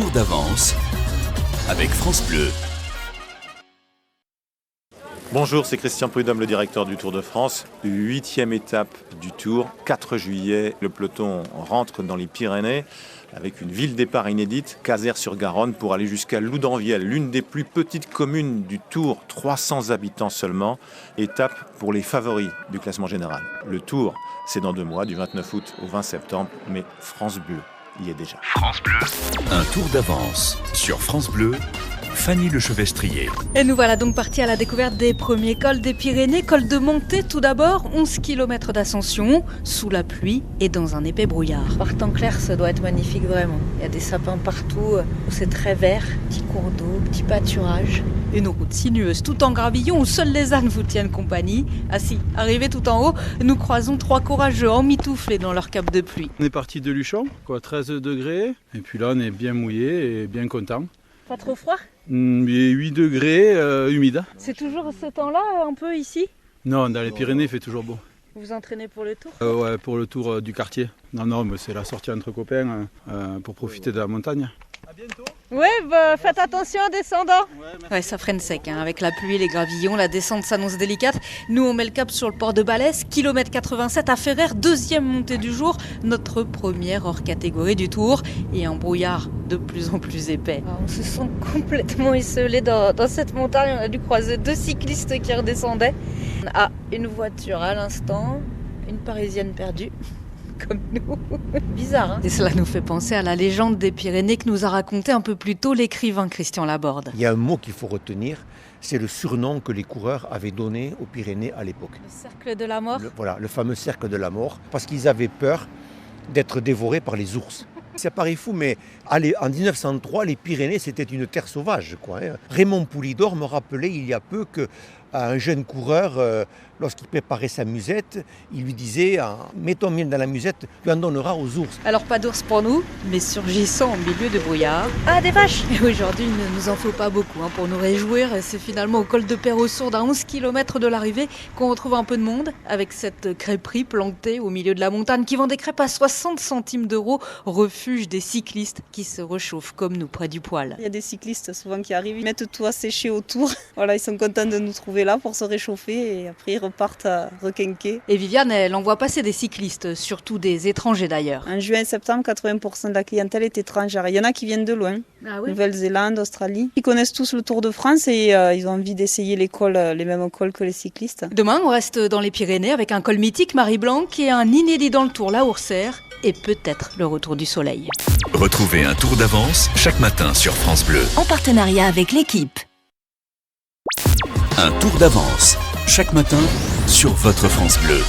tour d'avance avec France Bleu. Bonjour, c'est Christian Prudhomme, le directeur du Tour de France. 8e étape du Tour, 4 juillet. Le peloton rentre dans les Pyrénées avec une ville départ inédite, Cazeres-sur-Garonne, pour aller jusqu'à Loudanvielle, l'une des plus petites communes du Tour, 300 habitants seulement. Étape pour les favoris du classement général. Le Tour, c'est dans 2 mois, du 29 août au 20 septembre, mais France Bleu y est déjà. France Bleu. Un tour d'avance sur France Bleu. Fanny Lechevestrier. Et nous voilà donc partis à la découverte des premiers cols des Pyrénées. Col de montée tout d'abord, 11 km d'ascension, sous la pluie et dans un épais brouillard. Par temps clair, ça doit être magnifique vraiment. Il y a des sapins partout, où c'est très vert, petits cours d'eau, petits pâturages. Une route sinueuse tout en gravillon où seuls les ânes vous tiennent compagnie. Arrivés tout en haut, nous croisons 3 courageux emmitouflés dans leur cape de pluie. On est parti de Luchon, 13 degrés, et puis là on est bien mouillé et bien content. Pas trop froid ? 8 degrés, humide. C'est toujours ce temps-là un peu ici ? Non, dans les Pyrénées il fait toujours beau. Vous vous entraînez pour le tour ? Ouais, pour le tour du quartier. Non, mais c'est la sortie entre copains pour profiter de la montagne. À bientôt. Oui, faites attention en descendant. Ouais, ça freine sec, avec la pluie, les gravillons, la descente s'annonce délicate. Nous, on met le cap sur le port de Balès, kilomètre 87 à Ferrer, 2e montée du jour, notre première hors catégorie du Tour, et un brouillard de plus en plus épais. On se sent complètement isolé dans cette montagne. On a dû croiser 2 cyclistes qui redescendaient. Une voiture à l'instant, une Parisienne perdue. Comme nous. Bizarre, hein ? Et cela nous fait penser à la légende des Pyrénées que nous a raconté un peu plus tôt l'écrivain Christian Laborde. Il y a un mot qu'il faut retenir, c'est le surnom que les coureurs avaient donné aux Pyrénées à l'époque. Le cercle de la mort ? Le fameux cercle de la mort, parce qu'ils avaient peur d'être dévorés par les ours. Ça paraît fou, mais en 1903, les Pyrénées, c'était une terre sauvage, Raymond Poulidor me rappelait il y a peu qu'un jeune coureur, lorsqu'il préparait sa musette, il lui disait « Mets ton miel dans la musette, tu en donneras aux ours ». Alors pas d'ours pour nous, mais surgissant au milieu de brouillard. Ah, des vaches ! Et aujourd'hui, il ne nous en faut pas beaucoup pour nous réjouir. Et c'est finalement au col de Perrossourde, à 11 km de l'arrivée, qu'on retrouve un peu de monde, avec cette crêperie plantée au milieu de la montagne qui vend des crêpes à 60 centimes d'euros, refuge des cyclistes qui se réchauffent comme nous près du poêle. Il y a des cyclistes souvent qui arrivent, ils mettent tout à sécher autour. Voilà, ils sont contents de nous trouver là pour se réchauffer et après ils repartent à requinquer. Et Viviane, elle en voit passer des cyclistes, surtout des étrangers d'ailleurs. En juin et septembre, 80% de la clientèle est étrangère. Il y en a qui viennent de loin, Nouvelle-Zélande, Australie. Ils connaissent tous le Tour de France et ils ont envie d'essayer les mêmes cols que les cyclistes. Demain, on reste dans les Pyrénées avec un col mythique, Marie-Blanc, qui est un inédit dans le Tour, la Oursère, et peut-être le retour du soleil. Retrouvez un tour d'avance chaque matin sur France Bleu. En partenariat avec l'équipe. Un tour d'avance chaque matin sur votre France Bleu.